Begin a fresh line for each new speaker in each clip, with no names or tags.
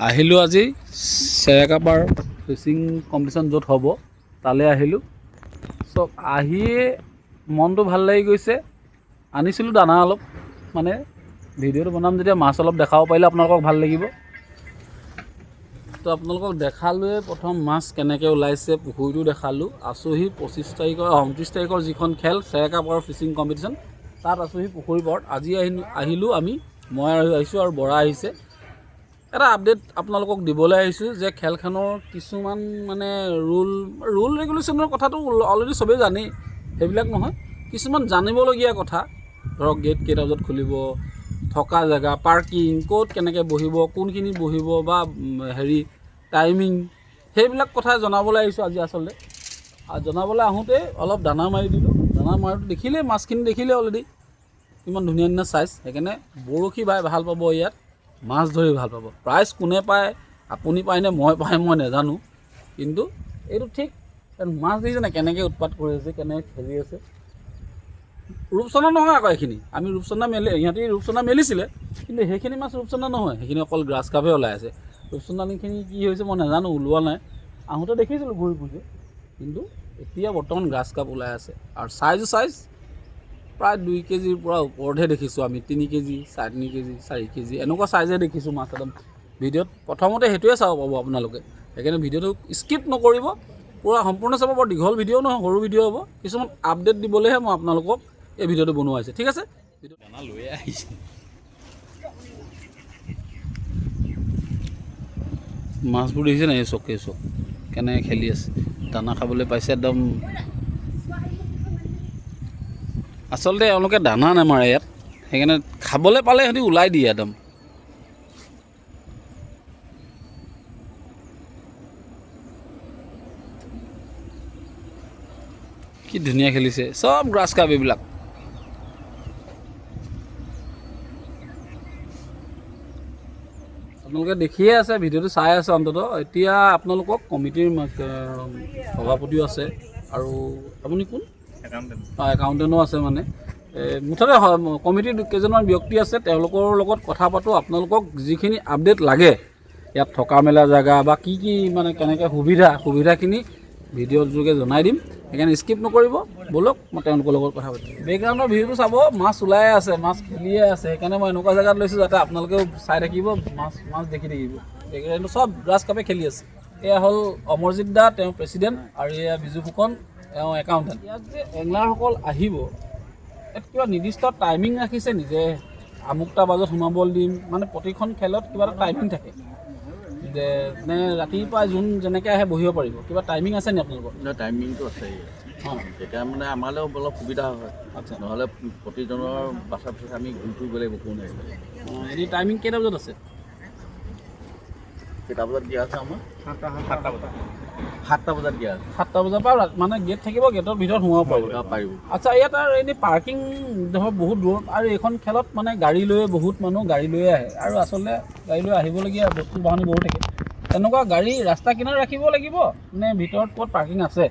আহিলোঁ আজি Cherekapar fishing competition য'ত হ'ব তালৈ আহিলোঁ। চব আহিয়ে মনটো ভাল লাগি গৈছে। আনিছিলোঁ দানা অলপ, মানে ভিডিঅ'টো বনাম যেতিয়া মাছ অলপ দেখাব পাৰিলে আপোনালোকক ভাল লাগিব। তো আপোনালোকক দেখালোৱে প্ৰথম মাছ কেনেকৈ ওলাইছে, পুখুৰীটো দেখালোঁ। আছোহি 29 তাৰিখৰ যিখন খেল চেৰেকাপাৰ ফিচিং কম্পিটিশ্যন, তাত আছোহি পুখুৰী পাৰত। আজি আহিলোঁ মই আহিছোঁ আৰু বৰা আহিছে। এটা আপডেট আপোনালোকক দিবলৈ আহিছোঁ যে খেলখনৰ কিছুমান মানে ৰুল ৰেগুলেশ্যনৰ কথাটো অলৰেডি চবেই জানেই, সেইবিলাক নহয়, কিছুমান জানিবলগীয়া কথা। ধৰক গেট কেইটা বজাত খুলিব, থকা জেগা, পাৰ্কিং, ক'ত কেনেকৈ বহিব, কোনখিনিত বহিব বা টাইমিং, সেইবিলাক কথা জনাবলৈ আহিছোঁ আজি আচলতে। আৰু জনাবলৈ আহোঁতে অলপ দানা মাৰি দিলোঁ। দানা মাৰোঁতে দেখিলেই মাছখিনি দেখিলেই অলৰেডি ইমান ধুনীয়া ধুনীয়া চাইজ। সেইকাৰণে বৰশী বাই ভাল পাব, ইয়াত মাছ ধৰি ভাল পাব। প্ৰাইজ কোনে পায়, আপুনি পায়নে মই পায় মই নাজানো, কিন্তু এইটো ঠিক। মাছ দেখিছেনে কেনেকৈ উৎপাত কৰি আছে, কেনেকৈ খেলি আছে। ৰূপচন্দা নহয় আকৌ এইখিনি, আমি ৰূপচন্দা ইহঁতি ৰূপচন্দা মেলিছিলে, কিন্তু সেইখিনি মাছ ৰূপচন্দা নহয়, সেইখিনি অকল গ্ৰাছ কাপহে ওলাই আছে। ৰূপচন্দাখিনি কি হৈছে মই নাজানো, ওলোৱা নাই। আহোঁতে দেখিছিলোঁ ঘূৰি ফুৰিছে, কিন্তু এতিয়া বৰ্তমান গ্ৰাছ কাপ ওলাই আছে। আৰু চাইজ প্ৰায় 2 কেজিৰ পৰা ওপৰতহে দেখিছোঁ আমি। 3 কেজি, 3.5 কেজি, 4 কেজি এনেকুৱা চাইজে দেখিছোঁ মাছ। একদম ভিডিঅ'ত প্ৰথমতে সেইটোৱে চাব পাব আপোনালোকে। সেইকাৰণে ভিডিঅ'টো স্কিপ নকৰিব, পূৰা সম্পূৰ্ণ চাব। বৰ দীঘল ভিডিঅ' নহয়, সৰু ভিডিঅ' হ'ব। কিছুমান আপডেট দিবলৈহে মই আপোনালোকক এই ভিডিঅ'টো বনোৱা হৈছে, ঠিক আছে। দানা লৈয়ে আহিছে, মাছবোৰ দেখিছে নাই, এই চকে চক কেনেকৈ খেলি আছে, দানা খাবলৈ পাইছে একদম। আচলতে এওঁলোকে দানা নামাৰে ইয়াত, সেইকাৰণে খাবলৈ পালে সিহঁতি ওলাই দিয়ে একদম। কি ধুনীয়া খেলিছে, চব গ্ৰাছ কাপ এইবিলাক। আপোনালোকে দেখিয়ে আছে, ভিডিঅ'টো চাই আছে অন্ততঃ। এতিয়া আপোনালোকক কমিটিৰ সভাপতিও আছে, আৰু আপুনি কোন? একাউণ্টেণ্টো আছে। মানে মুঠতে কমিটিৰ কেইজনমান ব্যক্তি আছে, তেওঁলোকৰ লগত কথা পাতোঁ। আপোনালোকক যিখিনি আপডেট লাগে, ইয়াত থকা মেলা জেগা বা কি মানে কেনেকৈ সুবিধাখিনি ভিডিঅ'ৰ যোগে জনাই দিম। সেইকাৰণে স্কিপ নকৰিব, ব'লক মই তেওঁলোকৰ লগত কথা পাতিম। বেকগ্ৰাউণ্ডৰ ভিউটো চাব, মাছ ওলাই আছে, মাছ খেলিয়ে আছে। সেইকাৰণে মই এনেকুৱা জেগাত লৈছোঁ যাতে আপোনালোকেও চাই থাকিব, মাছ দেখি থাকিব। বেকগ্ৰাউণ্ডটো চব গ্ৰাছ কাপে খেলি আছে। এয়া হ'ল অমৰজিৎ দা, তেওঁ প্ৰেছিডেণ্ট, আৰু এয়া বিজু ফুকন, তেওঁ একাউণ্টেণ্ট। ইয়াত যে এংলাৰসকল আহিব, ইয়াত কিবা নিৰ্দিষ্ট টাইমিং ৰাখিছে নি যে আমুকটা বাজত সোমাবলৈ দিম? মানে প্ৰতিখন খেলত কিবা এটা টাইমিং থাকে যে নে ৰাতিপুৱা যেনেকৈ আহে বহিব পাৰিব? কিবা টাইমিং আছে নি আপোনালোকৰ?
টাইমিংটো আছে, তেতিয়া মানে আমালৈও অলপ সুবিধা হয়। আচ্ছা, নহ'লে প্ৰতিজনৰ পাছত আমি ঘূৰি ফুৰিব লাগিব কোন আহিব।
এনেই টাইমিং কেইটা বজাত আছে?
কেইটা বজাত দিয়া আছে আমাৰ? 7টা বজাত। 7টা বজাত দিয়া আছে।
7টা বজাৰ পৰা মানে গেট থাকিব, গেটৰ ভিতৰত সোমাব পাৰিব। আচ্ছা, ইয়াত আৰু এনেই পাৰ্কিং ধৰক বহুত দূৰত, আৰু এইখন খেলত মানে গাড়ী লৈয়ে বহুত মানুহ গাড়ী লৈয়ে আহে, আৰু আচলতে গাড়ী লৈ আহিবলগীয়া বস্তু বাহনি বহুত থাকে। তেনেকুৱা গাড়ী ৰাস্তা কিনাৰত ৰাখিব লাগিব নে ভিতৰত ক'ত পাৰ্কিং আছে?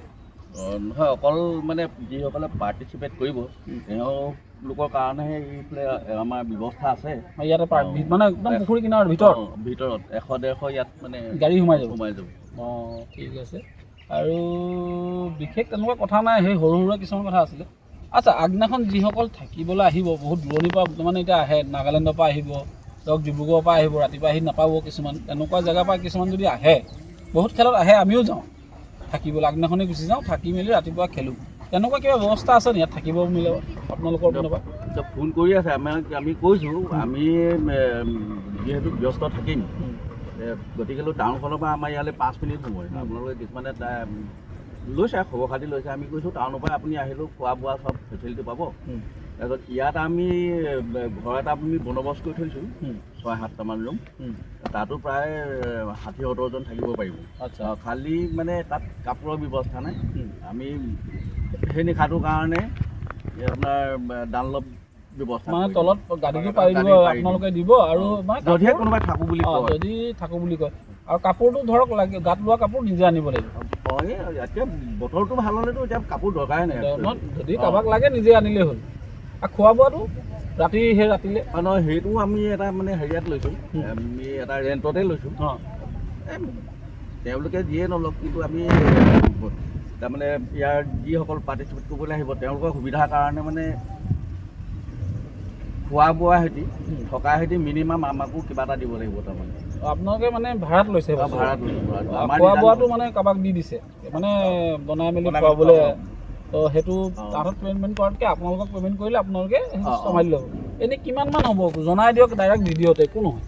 নহয়, অকল মানে যিসকলে পাৰ্টিচিপেট কৰিব তেওঁলোকৰ কাৰণেহে এইফালে আমাৰ ব্যৱস্থা আছে।
ইয়াতে মানে একদম পুখুৰী কিনাৰৰ ভিতৰত
100-150 ইয়াত মানে
গাড়ী সোমাই যাব।
অঁ,
ঠিক আছে। আৰু বিশেষ তেনেকুৱা কথা নাই, সেই সৰু সুৰা কিছুমান কথা আছিলে। আচ্ছা, আগদিনাখন যিসকল থাকিবলৈ আহিব, বহুত দূৰণিৰ পৰা মানে এতিয়া আহে, নাগালেণ্ডৰ পৰা আহিব, ধৰক ডিব্ৰুগড়ৰ পৰা আহিব, ৰাতিপুৱা আহি নাপাব কিছুমান, তেনেকুৱা জেগাৰ পৰা কিছুমান যদি আহে, বহুত খেলত আহে, আমিও যাওঁ থাকিবলৈ, আগদিনাখনেই গুচি যাওঁ, থাকি মেলি ৰাতিপুৱা খেলোঁ। তেনেকুৱা কিবা ব্যৱস্থা আছে নি ইয়াত থাকিব মিলে আপোনালোকৰ পিনৰ পৰা?
ফোন কৰি আছে, আমি কৈছোঁ, আমি যিহেতু ব্যস্ত থাকিম, গতিকেলৈ টাউনখনৰ পৰা আমাৰ ইয়ালৈ 5 মিনিট সময়। আপোনালোকে কিছুমানে লৈছে, খবৰ খাতি লৈছে। আমি কৈছোঁ টাউনৰ পৰা আপুনি আহিলেও খোৱা বোৱা চব ফেচিলিটি পাব। তাৰপিছত ইয়াত আমি ঘৰ এটা আমি বন্দবস্ত কৰি থৈছোঁ, 6-7টামান ৰুম। তাতো প্ৰায় 60-70জন থাকিব পাৰিব। আচ্ছা, খালী মানে তাত কাপোৰৰ ব্যৱস্থা নাই। আমি সেই নিশাটোৰ কাৰণে আপোনাৰ ডানলপ ব্যৱস্থা,
মানে তলত গাড়ীটো পাৰি দিব, আপোনালোকে দিব। আৰু মানে
যদিহে কোনোবাই থাকোঁ বুলি কয়,
যদি থাকোঁ বুলি কয়, আৰু কাপোৰটো ধৰক লাগে, গাত লোৱা কাপোৰ নিজে আনিব লাগিব।
এতিয়া বতৰটো ভাল হ'লেতো এতিয়া কাপোৰ দৰকাৰেই নাই।
যদি কাৰোবাক লাগে নিজে আনিলেই হ'ল। আৰু খোৱা বোৱাটো ৰাতি সেই ৰাতিলৈ
নহয় সেইটো আমি এটা মানে হেৰিয়াত লৈছোঁ, আমি এটা ৰেণ্টতে লৈছোঁ।
অঁ
তেওঁলোকে যিয়ে নলওক, কিন্তু আমি তাৰমানে ইয়াৰ যিসকল পাৰ্টিচিপেট কৰিবলৈ আহিব তেওঁলোকৰ সুবিধাৰ কাৰণে মানে খোৱা বোৱা সৈতে থকা সৈতে মিনিমাম আমাকো কিবা এটা দিব লাগিব। তাৰমানে
আপোনালোকে মানে ভাড়াত লৈছে?
ভাড়াত লৈছোঁ।
খোৱা বোৱাটো মানে কাৰোবাক দি দিছে মানে বনাই মেলি খুৱাবলৈ? তো সেইটো তাহাঁতক পে'মেণ্ট কৰাতকৈ আপোনালোকক পে'মেণ্ট কৰিলে আপোনালোকে চম্ভালি ল'ব। এনেই কিমানমান হ'ব জনাই দিয়ক ডাইৰেক্ট ভিডিঅ'তে, একো নহয়,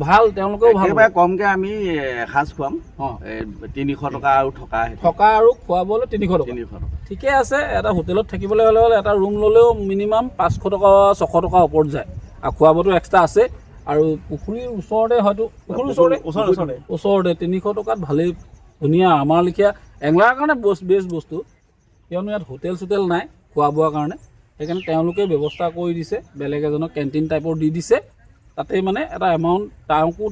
ভাল তেওঁলোকেও ভাল।
একেবাৰে কমকৈ আমি এসাঁজ খুৱাম, 300 টকা আৰু থকা
আৰু খোৱা বোৱালৈ 300 টকা। ঠিকে আছে। এটা হোটেলত থাকিবলৈ হ'লে এটা ৰুম ল'লেও মিনিমাম 500 টকা 600 টকা ওপৰত যায়, আৰু খোৱা বোৱাটো এক্সট্ৰা আছে। আৰু পুখুৰীৰ ওচৰতে হয়তো পুখুৰীৰ ওচৰতে 300 টকাত ভালেই ধুনীয়া আমাৰ লেখীয়া এংলাৰ কাৰণে বেষ্ট বস্তু, কিয়নো ইয়াত হোটেল চোটেল নাই খোৱা বোৱাৰ কাৰণে। সেইকাৰণে তেওঁলোকে ব্যৱস্থা কৰি দিছে, বেলেগ এজনক কেণ্টিন টাইপৰ দি দিছে। তাতেই মানে এটা এমাউণ্ট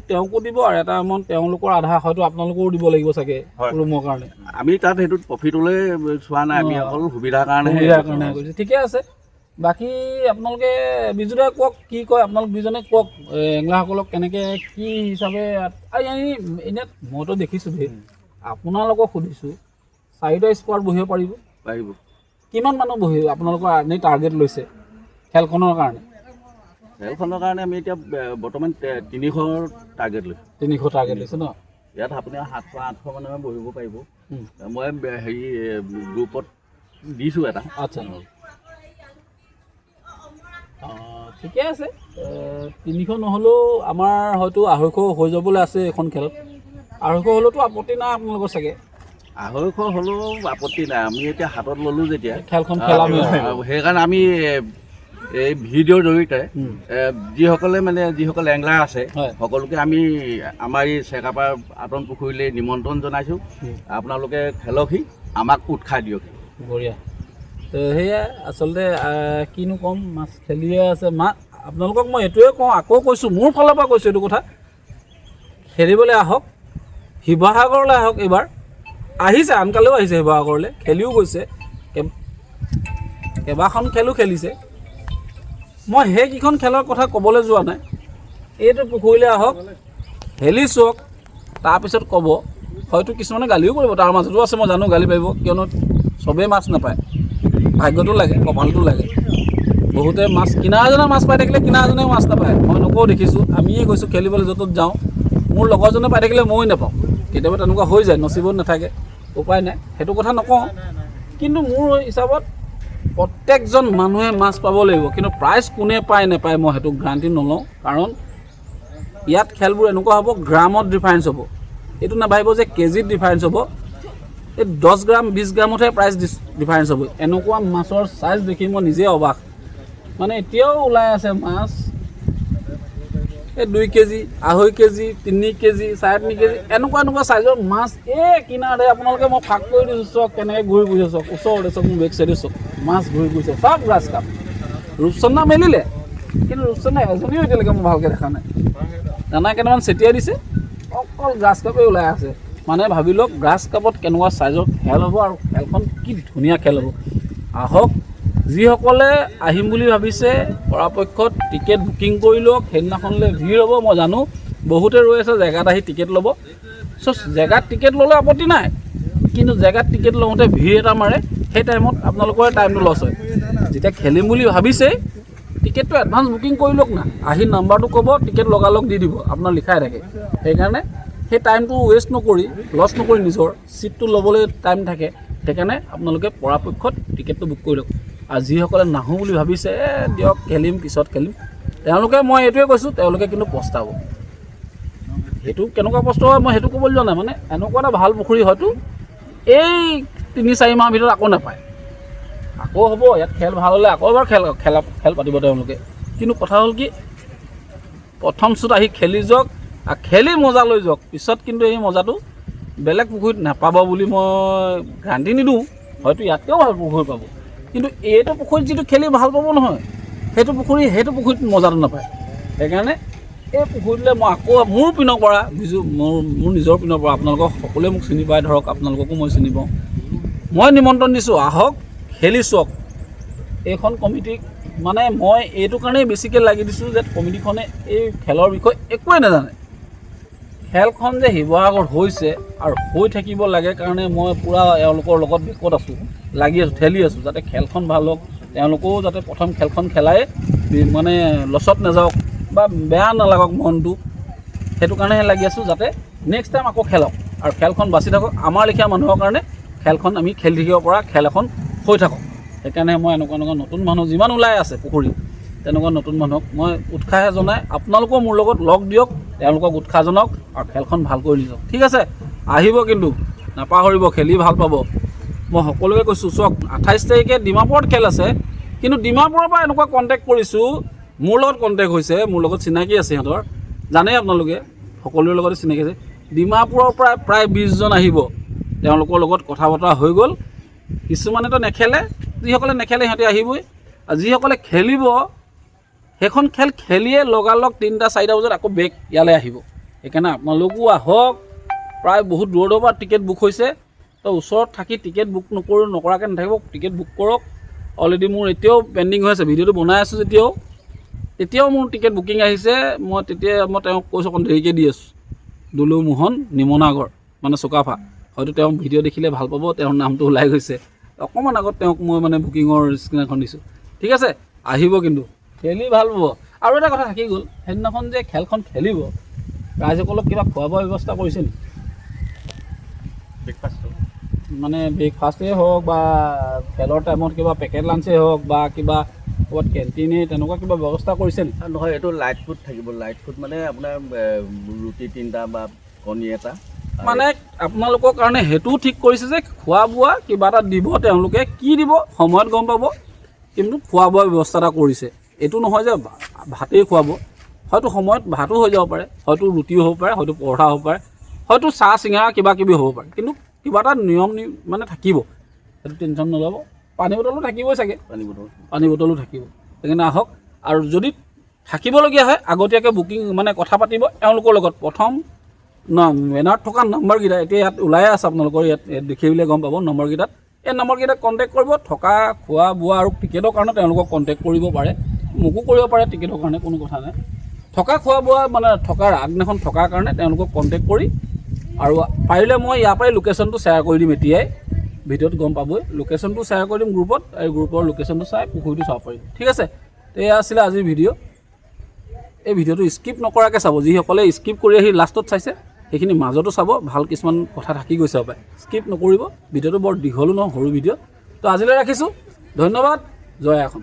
তেওঁকো দিব, আৰু এটা এমাউণ্ট তেওঁলোকৰ আধা হয়তো আপোনালোকেও দিব লাগিব চাগে ৰুমৰ কাৰণে।
আমি তাত সেইটোত প্ৰফিটলৈ চোৱা নাই, আমি অকল সুবিধাৰ কাৰণে
কৰিছে। ঠিকে আছে। বাকী আপোনালোকে বিজুদাই কওক, কি কয় আপোনালোক দুজনে কওক, এংলাসকলক কেনেকৈ কি হিচাপে। এনেই মইতো দেখিছোঁ আপোনালোকক সুধিছোঁ, 4টা স্কোৱাড বহিব পাৰিব? কিমান মানুহ বহিব আপোনালোকৰ এনেই টাৰ্গেট লৈছে খেলখনৰ কাৰণে?
খেলখনৰ কাৰণে আমি এতিয়া বৰ্তমান 300 টাৰ্গেট লৈছোঁ।
300 টাৰ্গেট লৈছে ন?
ইয়াত আপুনি 700-800 মানুহে বহিব পাৰিব। মই হেৰি গ্ৰুপত দিছোঁ এটা।
আচ্ছা, ঠিকে আছে। 300 নহ'লেও আমাৰ হয়তো 250 হৈ যাবলৈ আছে এইখন খেলত। 250 হ'লেওতো আপত্তি নাই আপোনালোকৰ চাগে?
250 হ'লেও আপত্তি নাই, আমি এতিয়া হাতত ল'লোঁ যেতিয়া
খেলখন খেলাম।
সেইকাৰণে আমি এই ভিডিঅ'ৰ জৰিয়তে যিসকল এংলাৰ আছে সকলোকে আমি আমাৰ এই চেকাপাৰ আটন পুখুৰীলৈ নিমন্ত্ৰণ জনাইছোঁ। আপোনালোকে খেলকহি, আমাক উৎসাহ দিয়ক।
বঢ়িয়া। তো সেয়াই আচলতে কিনো ক'ম, মাছ খেলিয়ে আছে। আপোনালোকক মই এইটোৱে কওঁ, আকৌ কৈছোঁ, মোৰ ফালৰ পৰা কৈছোঁ এইটো কথা, খেলিবলৈ আহক, শিৱসাগৰলৈ আহক। এইবাৰ আহিছে, আনকালেও আহিছে শিৱসাগৰলৈ, খেলিও গৈছে, কেইবাখন খেলো খেলিছে। মই সেইকেইখন খেলৰ কথা ক'বলৈ যোৱা নাই। এইটো পুখুৰীলৈ আহক, খেলি চাওক, তাৰপিছত ক'ব। হয়তো কিছুমানে গালিও পাৰিব, তাৰ মাজতো আছে, মই জানো গালি পাৰিব, কিয়নো চবেই মাছ নাপায়, ভাগ্যটো লাগে, কপালটো লাগে। বহুতে মাছ কিনাজনে মাছ পাই থাকিলে কিনাজনেও মাছ নাপায়। মই নকওঁ, দেখিছোঁ, আমিয়ে গৈছোঁ খেলিবলৈ, য'ত যাওঁ মোৰ লগৰজনে পাই থাকিলে ময়ো নাপাওঁ। কেতিয়াবা তেনেকুৱা হৈ যায়, নচিবত নাথাকে, উপায় নাই, সেইটো কথা নকওঁ। কিন্তু মোৰ হিচাপত প্ৰত্যেকজন মানুহে মাছ পাব লাগিব, কিন্তু প্ৰাইজ কোনে পায় নাপায় মই সেইটো গ্ৰান্টি নলওঁ। কাৰণ ইয়াত খেলবোৰ এনেকুৱা হ'ব, গ্ৰামত ডিফাৰেঞ্চ হ'ব। এইটো নাভাবিব যে কেজিত ডিফাৰেঞ্চ হ'ব, এই 10 গ্ৰাম 20 গ্ৰামতহে প্ৰাইজ ডিফাৰেঞ্চ হ'ব। এনেকুৱা মাছৰ চাইজ দেখি মই নিজে অবাক। মানে এতিয়াও ওলাই আছে মাছ এই 2 কেজি, 2.5 কেজি, 3 কেজি, 3.5 কেজি, এনেকুৱা চাইজৰ মাছ এই কিনাৰে আপোনালোকে মই ফাঁক কৰি দিছোঁ। চাওক কেনেকৈ ঘূৰি ফুৰিছে, চাওক ওচৰতে, চাওক মোৰ বেক চাইডে চাওক, মাছ ঘূৰি ফুৰিছে, চব গ্ৰাছ কাপ। ৰূপচন্দা মেলিলে, কিন্তু ৰূপচন্দা এজনীও এতিয়ালৈকে মই ভালকৈ দেখা নাই। দানা কেইটামান ছটিয়াই দিছে, অকল গ্ৰাছ কাপেই ওলাই আছে। মানে ভাবি লওক গ্ৰাছ কাপত কেনেকুৱা চাইজৰ খেল হ'ব, আৰু খেলখন কি ধুনীয়া খেল হ'ব। আহক, যিসকলে আহিম বুলি ভাবিছে পৰাপক্ষত টিকেট বুকিং কৰি লওক। সেইদিনাখনলৈ ভিৰ হ'ব, মই জানো বহুতে ৰৈ আছে জেগাত আহি টিকেট ল'ব। জেগাত টিকেট ল'লে আপত্তি নাই, কিন্তু জেগাত টিকেট লওঁতে ভিৰ এটা মাৰে, সেই টাইমত আপোনালোকৰ টাইমটো লছ হয়। যেতিয়া খেলিম বুলি ভাবিছে টিকেটটো এডভান্স বুকিং কৰি লওক না, আহি নাম্বাৰটো ক'ব, টিকেট লগালগ দি দিব, আপোনাৰ লিখাই থাকে। সেইকাৰণে সেই টাইমটো ৱেষ্ট নকৰি, লছ নকৰি, নিজৰ ছিটটো ল'বলৈ টাইম থাকে। সেইকাৰণে আপোনালোকে পৰাপক্ষত টিকেটটো বুক কৰি লওক। আৰু যিসকলে নাহোঁ বুলি ভাবিছে, দিয়ক খেলিম, পিছত খেলিম, তেওঁলোকে মই এইটোৱে কৈছোঁ, তেওঁলোকে কিন্তু পস্তাব। সেইটো কেনেকুৱা পস্তাব মই সেইটো ক'বলৈ যোৱা নাই। মানে এনেকুৱা এটা ভাল পুখুৰী হয়তো এই 3-4 মাহৰ ভিতৰত আকৌ নাপায়। আকৌ হ'ব, ইয়াত খেল ভাল হ'লে আকৌ এবাৰ খেল পাতিব তেওঁলোকে। কিন্তু কথা হ'ল কি, প্ৰথম চুট আহি খেলি যাওক, আৰু খেলি মজা লৈ যাওক। পিছত কিন্তু এই মজাটো বেলেগ পুখুৰীত নাপাব বুলি মই গ্ৰান্টি নিদিওঁ। হয়তো ইয়াতকৈও ভাল পুখুৰী পাব, কিন্তু এইটো পুখুৰীত যিটো খেলি ভাল পাব নহয়, সেইটো পুখুৰীত মজাটো নাপায়। সেইকাৰণে এই পুখুৰীটোলৈ মই আকৌ মোৰ পিনৰ পৰা মোৰ নিজৰ পিনৰ পৰা আপোনালোকক সকলোৱে মোক চিনি পায়, ধৰক আপোনালোককো মই চিনি পাওঁ, মই নিমন্ত্ৰণ দিছোঁ, আহক, খেলি চাওক। এইখন কমিটিক মানে মই এইটো কাৰণেই বেছিকৈ লাগি দিছোঁ যে কমিটিখনে এই খেলৰ বিষয়ে একোৱে নাজানে। খেলখন যে শিৱসাগৰত হৈছে আৰু হৈ থাকিব লাগে কাৰণে মই পূৰা এওঁলোকৰ লগত বেকত আছোঁ, লাগি আছোঁ, ঠেলি আছোঁ যাতে খেলখন ভাল হওক, তেওঁলোকেও যাতে প্ৰথম খেলখন খেলাই মানে লছত নাযাওক বা বেয়া নালাগক মনটো, সেইটো কাৰণেহে লাগি আছোঁ যাতে নেক্সট টাইম আকৌ খেলক আৰু খেলখন বাচি থাকক। আমাৰ লেখীয়া মানুহৰ কাৰণে খেলখন আমি খেলি থাকিব পৰা খেল এখন হৈ থাকক। সেইকাৰণে মই এনেকুৱা নতুন মানুহ যিমান ওলাই আছে পুখুৰীত, তেনেকুৱা নতুন মানুহক মই উৎসাহ জনাই আপোনালোকেও মোৰ লগত লগ দিয়ক, তেওঁলোকক উৎসাহ জনাওক আৰু খেলখন ভাল কৰি নিয়ক। ঠিক আছে, আহিব কিন্তু নাপাহৰিব, খেলি ভাল পাব। মই সকলোকে কৈছোঁ, চাওক 28 তাৰিখে ডিমাপুৰত খেল আছে, কিন্তু ডিমাপুৰৰ পৰা এনেকুৱা কণ্টেক্ট কৰিছোঁ, মোৰ লগত কণ্টেক্ট হৈছে, মোৰ লগত চিনাকি আছে সিহঁতৰ, জানেই আপোনালোকে, সকলোৰে লগতে চিনাকি আছে। ডিমাপুৰৰ পৰা প্ৰায় 20 জন আহিব, তেওঁলোকৰ লগত কথা বতৰা হৈ গ'ল। কিছুমানেতো নেখেলে, যিসকলে নেখেলে সিহঁতে আহিবই, আৰু যিসকলে খেলিব সেইখন খেল খেলিয়ে লগালগ 3টা-4টা বজাত আকৌ বেক ইয়ালৈ আহিব। সেইকাৰণে আপোনালোকো আহক, প্ৰায় বহুত দূৰৰ পৰা টিকেট বুক হৈছে, তো ওচৰত থাকি টিকেট বুক নকৰাকৈ নাথাকিব, টিকেট বুক কৰক। অলৰেডি মোৰ এতিয়াও পেণ্ডিং হৈ আছে, ভিডিঅ'টো বনাই আছোঁ এতিয়াও মোৰ টিকেট বুকিং আহিছে। মই তেওঁক কৈছোঁ অকণ দেৰিকৈ দি আছোঁ। দুলু মোহন নিমনাগৰ মানে চুকাফা, হয়তো তেওঁ ভিডিঅ' দেখিলে ভাল পাব, তেওঁৰ নামটো ওলাই গৈছে। অকণমান আগত তেওঁক মই মানে বুকিঙৰ স্ক্ৰীন এখন দিছোঁ। ঠিক আছে, আহিব কিন্তু খেলি ভাল পাব। আৰু এটা কথা থাকি গ'ল, সেইদিনাখন যে খেলখন খেলিব ৰাইজসকলক কিবা খোৱা বোৱা ব্যৱস্থা কৰিছে নেকি?
ব্ৰেকফাষ্ট
মানে ব্ৰেকফাষ্টেই হওক বা খেলৰ টাইমত কিবা পেকেট লাঞ্চেই হওক বা কিবা ক'ৰবাত কেণ্টিনে তেনেকুৱা কিবা ব্যৱস্থা কৰিছে নেকি?
নহয়, এইটো লাইট ফুড থাকিব। লাইট ফুড মানে আপোনাৰ ৰুটি 3টা বা কণী 1টা।
মানে আপোনালোকৰ কাৰণে সেইটোও ঠিক কৰিছে যে খোৱা বোৱা কিবা এটা দিব, তেওঁলোকে কি দিব সময়ত গম পাব, কিন্তু খোৱা বোৱা ব্যৱস্থা এটা কৰিছে। এইটো নহয় যে ভাতেই খুৱাব, হয়তো সময়ত ভাতো হৈ যাব পাৰে, হয়তো ৰুটিও হ'ব পাৰে, হয়তো পৰঠা হ'ব পাৰে, হয়তো চাহ চিঙৰা কিবা কিবি হ'ব পাৰে, কিন্তু কিবা এটা নিয়ম মানে থাকিব, সেইটো টেনশ্যন নল'ব। পানী বটলো থাকিবই চাগে, পানী বটলো থাকিব। সেইকাৰণে আহক, আৰু যদি থাকিবলগীয়া হয় আগতীয়াকৈ বুকিং মানে কথা পাতিব এওঁলোকৰ লগত। প্ৰথম বেনাৰত থকা নম্বৰকেইটা এতিয়া ইয়াত ওলাই আছে, আপোনালোকৰ ইয়াত দেখিলে গম পাব নম্বৰকেইটাত। এই নম্বৰকেইটাত কণ্টেক্ট কৰিব, থকা খোৱা বোৱা আৰু টিকেটৰ কাৰণে তেওঁলোকক কণ্টেক্ট কৰিব পাৰে, মোকো কৰিব পাৰে টিকেটৰ কাৰণে, কোনো কথা নাই। থকা খোৱা বোৱা মানে থকাৰ আগদিনাখন থকাৰ কাৰণে তেওঁলোকক কণ্টেক্ট কৰি, আৰু পাৰিলে মই ইয়াৰ পৰাই লোকেশ্যনটো শ্বেয়াৰ কৰি দিম। এতিয়াই ভিডিঅ'ত গম পাবই, লোকেশ্যনটো শ্বেয়াৰ কৰি দিম গ্ৰুপত, আৰু গ্ৰুপৰ লোকেশ্যনটো চাই পুখুৰীটো চাব পাৰিম। ঠিক আছে, এয়া আছিলে আজিৰ ভিডিঅ'। এই ভিডিঅ'টো স্কিপ নকৰাকৈ চাব, যিসকলে স্কিপ কৰি আহি লাষ্টত চাইছে সেইখিনি মাজতো চাব, ভাল কিছুমান কথা থাকি গৈছে হপায়, স্কিপ নকৰিব। ভিডিঅ'টো বৰ দীঘলো নহয়, সৰু ভিডিঅ'। তো আজিলৈ ৰাখিছোঁ, ধন্যবাদ, জয় আসন।